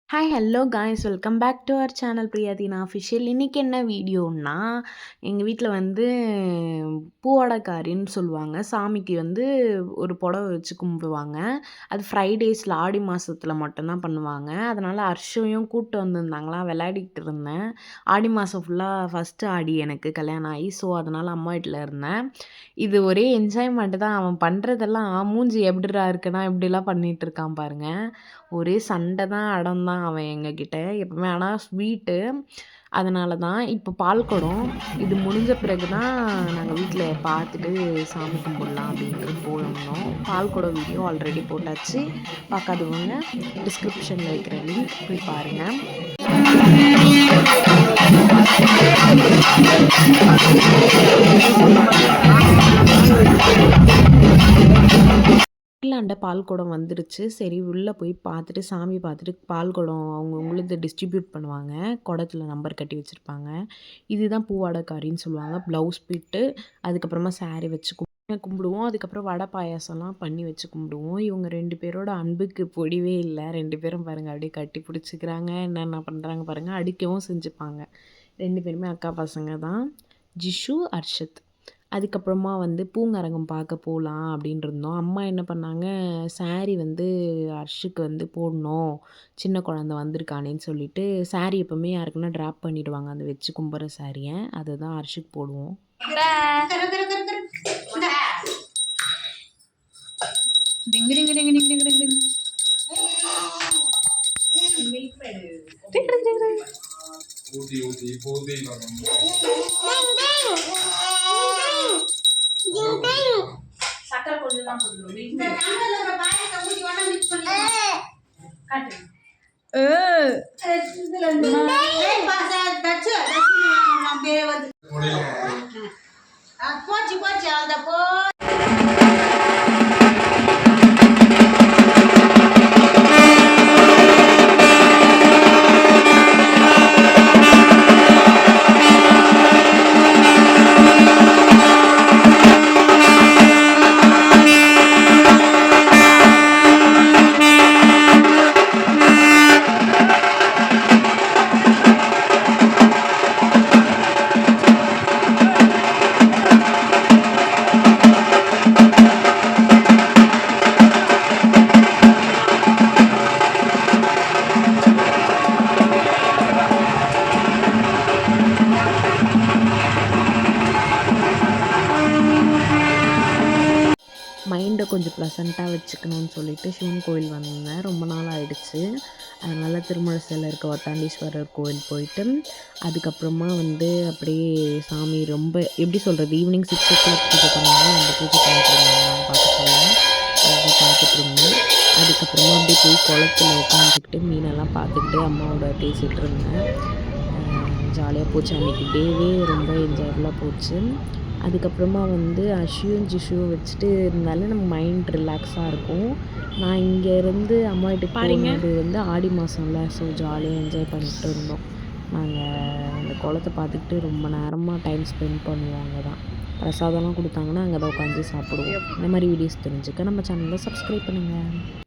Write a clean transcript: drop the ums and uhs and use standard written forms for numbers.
Hi hello guys welcome back to our channel Priyadeena official. இன்றைக்கி என்ன வீடியோன்னா, எங்கள் வீட்டில் வந்து பூவாடைக்காரின்னு சொல்லுவாங்க. சாமிக்கு வந்து ஒரு புடவை வச்சு கும்பிடுவாங்க. அது ஃப்ரைடேஸில் ஆடி மாதத்தில் மட்டும்தான் பண்ணுவாங்க. அதனால் அர்ஷையும் கூப்பிட்டு வந்திருந்தாங்களா, விளையாடிக்கிட்டு இருந்தேன். ஆடி மாதம் ஃபுல்லாக ஃபஸ்ட்டு ஆடி எனக்கு கல்யாணம் ஆகி, ஸோ அதனால் அம்மா வீட்டில் இருந்தேன். இது ஒரே என்ஜாய்மெண்ட்டு தான். அவன் பண்ணுறதெல்லாம் மூஞ்சி எப்படிடா இருக்குன்னா இப்படிலாம் பண்ணிகிட்டு இருக்கான் பாருங்கள். ஒரே சண்டை தான், அடம் தான் அவன் எங்ககிட்ட எப்பவுமே. ஆனால் ஸ்வீட்டு, அதனால தான். இப்போ பால்குடம் இது முடிஞ்ச பிறகு தான் நாங்கள் வீட்டில் பார்த்துட்டு சாமி கும்பிடலாம் அப்படின்ட்டு போயிருந்தோம். பால்குடம் வீடியோ ஆல்ரெடி போட்டாச்சு. பார்க்காதவங்க டிஸ்கிரிப்ஷனில் வைக்கிற லிங்க் போய் பாருங்கள். வீட்டிலாண்ட பால்குடம் வந்துருச்சு. சரி உள்ளே போய் பார்த்துட்டு சாமி பார்த்துட்டு பால்குடம் அவங்கவுங்களுக்கு டிஸ்ட்ரிபியூட் பண்ணுவாங்க. குடத்துல நம்பர் கட்டி வச்சுருப்பாங்க. இதுதான் பூவாடைக்காரின்னு சொல்லுவாங்க. ப்ளவுஸ் பிட்டு, அதுக்கப்புறமா சாரி வச்சு கும்பிடுவோம். அதுக்கப்புறம் வடை பாயாசம்லாம் பண்ணி வச்சு கும்பிடுவோம். இவங்க 2 பேரோட அன்புக்கு பொடிவே இல்லை. 2 பேரும் பாருங்கள் அப்படியே கட்டி பிடிச்சிக்கிறாங்க. என்னென்ன பண்ணுறாங்க பாருங்கள். அடிக்கவும் செஞ்சுப்பாங்க. 2 பேருமே அக்கா பசங்க தான். ஜிஷு, அர்ஷத். அதுக்கப்புறமா வந்து பூங்கரங்கம் பார்க்க போகலாம் அப்படின்னு இருந்தோம். அம்மா என்ன பண்ணாங்க, சாரி வந்து அர்ஷுக்கு வந்து போடணும், சின்ன குழந்த வந்திருக்கானேன்னு சொல்லிட்டு. சாரி எப்போவுமே யாருக்குன்னா ட்ராப் பண்ணிவிடுவாங்க, அந்த வச்சு கும்பிட்ற சாரியை. அதை தான் அர்ஷுக்கு போடுவோம். சக்கரை கொஞ்சம் தான் போடுறோம். போச்சு போச்சு அந்த போ. மைண்டை கொஞ்சம் ப்ளசண்ட்டாக வச்சுக்கணும்னு சொல்லிட்டு சிவன் கோயில் வந்திருந்தேன். ரொம்ப நாள் ஆகிடுச்சு. அதனால் திருமழிசையில் இருக்க வத்தாண்டீஸ்வரர் கோயில் போயிட்டு, அதுக்கப்புறமா வந்து அப்படியே சாமி ரொம்ப எப்படி சொல்கிறது, ஈவினிங் 6 o'clock பூஜை பண்ணுவாங்க. அந்த பூஜை பண்ணிட்டு இருந்தாங்க பார்க்க சொல்ல. அதை பார்த்துட்டு இருந்தேன். அதுக்கப்புறமா அப்படியே போய் குளத்துல உட்காந்துக்கிட்டு மீனெல்லாம் பார்த்துக்கிட்டு அம்மாவோட பேசிகிட்டு இருந்தேன். ஜாலியாக போச்சு அன்றைக்கி. டேவே ரொம்ப என்ஜாயபுளாக போச்சு. அதுக்கப்புறமா வந்து அஷியும் ஜிஷுவும் வச்சுட்டு இருந்தாலும் நம்ம மைண்ட் ரிலாக்ஸாக இருக்கும். நான் இங்கேருந்து அம்மா வீட்டுக்கு போனது வந்து ஆடி மாதம்ல, ஸோ ஜாலியாக என்ஜாய் பண்ணிகிட்டு இருந்தோம். நாங்கள் அந்த குளத்தை பார்த்துக்கிட்டு ரொம்ப நேரமாக டைம் ஸ்பெண்ட் பண்ணுவோம். அங்கே தான் பிரசாதம்லாம் கொடுத்தாங்கன்னா அங்கே தான் உட்காந்து சாப்பிடுவோம். இந்த மாதிரி வீடியோஸ் தெரிஞ்சுக்க நம்ம சேனலை சப்ஸ்கிரைப் பண்ணுங்கள்.